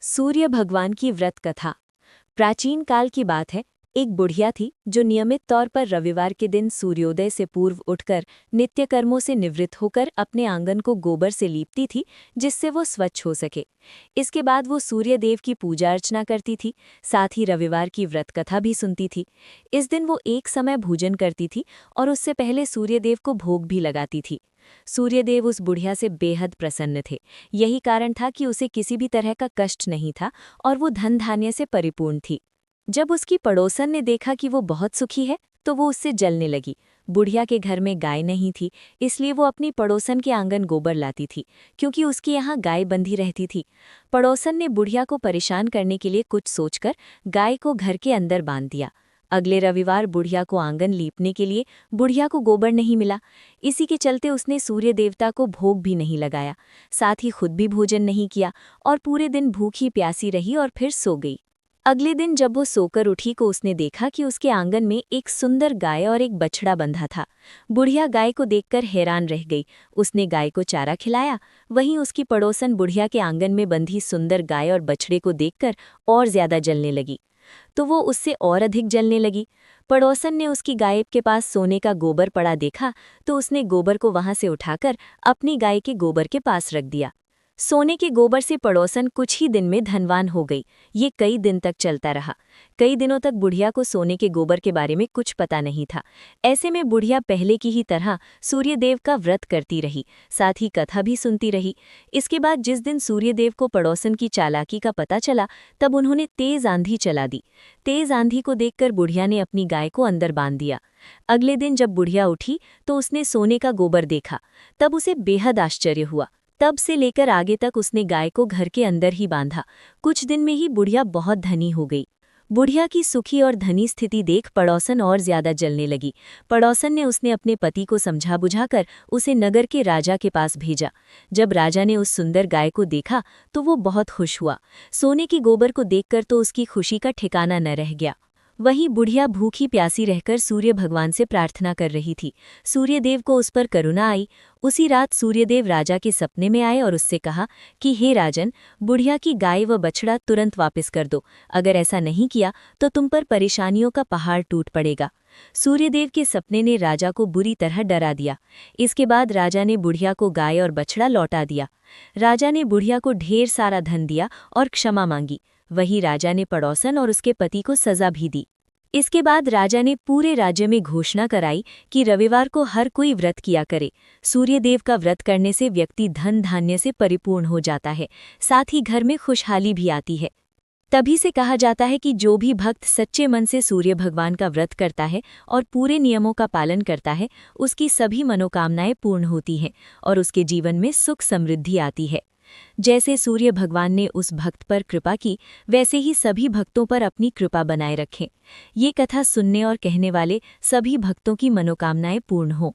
सूर्य भगवान की व्रत कथा। प्राचीन काल की बात है। एक बुढ़िया थी जो नियमित तौर पर रविवार के दिन सूर्योदय से पूर्व उठकर नित्य कर्मों से निवृत्त होकर अपने आंगन को गोबर से लीपती थी, जिससे वो स्वच्छ हो सके। इसके बाद वो सूर्य देव की पूजा अर्चना करती थी, साथ ही रविवार की व्रत कथा भी सुनती थी। इस दिन वो एक समय भोजन करती थी और उससे पहले सूर्यदेव को भोग भी लगाती थी। सूर्यदेव उस बुढ़िया से बेहद प्रसन्न थे। यही कारण था कि उसे किसी भी तरह का कष्ट नहीं था और वो धन धान्य से परिपूर्ण थी। जब उसकी पड़ोसन ने देखा कि वो बहुत सुखी है, तो वो उससे जलने लगी। बुढ़िया के घर में गाय नहीं थी, इसलिए वो अपनी पड़ोसन के आंगन गोबर लाती थी, क्योंकि उसके यहाँ गाय बंधी रहती थी। पड़ोसन ने बुढ़िया को परेशान करने के लिए कुछ सोचकर गाय को घर के अंदर बांध दिया। अगले रविवार बुढ़िया को आंगन लीपने के लिए बुढ़िया को गोबर नहीं मिला। इसी के चलते उसने सूर्य देवता को भोग भी नहीं लगाया, साथ ही खुद भी भोजन नहीं किया और पूरे दिन भूखी प्यासी रही और फिर सो गई। अगले दिन जब वो सोकर उठी को उसने देखा कि उसके आंगन में एक सुंदर गाय और एक बछड़ा बंधा था। बुढ़िया गाय को देखकर हैरान रह गई। उसने गाय को चारा खिलाया। वहीं उसकी पड़ोसन बुढ़िया के आंगन में बंधी सुंदर गाय और बछड़े को देखकर और ज्यादा जलने लगी, तो वो उससे और अधिक जलने लगी। पड़ोसन ने उसकी गाय के पास सोने का गोबर पड़ा देखा, तो उसने गोबर को वहां से उठाकर अपनी गाय के गोबर के पास रख दिया। सोने के गोबर से पड़ोसन कुछ ही दिन में धनवान हो गई। ये कई दिन तक चलता रहा। कई दिनों तक बुढ़िया को सोने के गोबर के बारे में कुछ पता नहीं था। ऐसे में बुढ़िया पहले की ही तरह सूर्यदेव का व्रत करती रही, साथ ही कथा भी सुनती रही। इसके बाद जिस दिन सूर्यदेव को पड़ोसन की चालाकी का पता चला, तब उन्होंने तेज आंधी चला दी। तेज आंधी को देखकर बुढ़िया ने अपनी गाय को अंदर बांध दिया। अगले दिन जब बुढ़िया उठी तो उसने सोने का गोबर देखा। तब उसे बेहद आश्चर्य हुआ। तब से लेकर आगे तक उसने गाय को घर के अंदर ही बांधा। कुछ दिन में ही बुढ़िया बहुत धनी हो गई। बुढ़िया की सुखी और धनी स्थिति देख पड़ोसन और ज्यादा जलने लगी। पड़ोसन ने उसने अपने पति को समझा बुझाकर उसे नगर के राजा के पास भेजा। जब राजा ने उस सुंदर गाय को देखा तो वो बहुत खुश हुआ। सोने की गोबर को देखकर तो उसकी खुशी का ठिकाना न रह गया। वहीं बुढ़िया भूखी प्यासी रहकर सूर्य भगवान से प्रार्थना कर रही थी। सूर्यदेव को उस पर करुणा आई। उसी रात सूर्यदेव राजा के सपने में आए और उससे कहा कि हे राजन, बुढ़िया की गाय व बछड़ा तुरंत वापस कर दो। अगर ऐसा नहीं किया तो तुम पर परेशानियों का पहाड़ टूट पड़ेगा। सूर्यदेव के सपने ने राजा को बुरी तरह डरा दिया। इसके बाद राजा ने बुढ़िया को गाय और बछड़ा लौटा दिया। राजा ने बुढ़िया को ढेर सारा धन दिया और क्षमा मांगी। वहीं राजा ने पड़ोसन और उसके पति को सजा भी दी। इसके बाद राजा ने पूरे राज्य में घोषणा कराई कि रविवार को हर कोई व्रत किया करे। सूर्यदेव का व्रत करने से व्यक्ति धन धान्य से परिपूर्ण हो जाता है, साथ ही घर में खुशहाली भी आती है। तभी से कहा जाता है कि जो भी भक्त सच्चे मन से सूर्य भगवान का व्रत करता है और पूरे नियमों का पालन करता है, उसकी सभी मनोकामनाएं पूर्ण होती हैं और उसके जीवन में सुख समृद्धि आती है। जैसे सूर्य भगवान ने उस भक्त पर कृपा की, वैसे ही सभी भक्तों पर अपनी कृपा बनाए रखें। ये कथा सुनने और कहने वाले सभी भक्तों की मनोकामनाएं पूर्ण हों।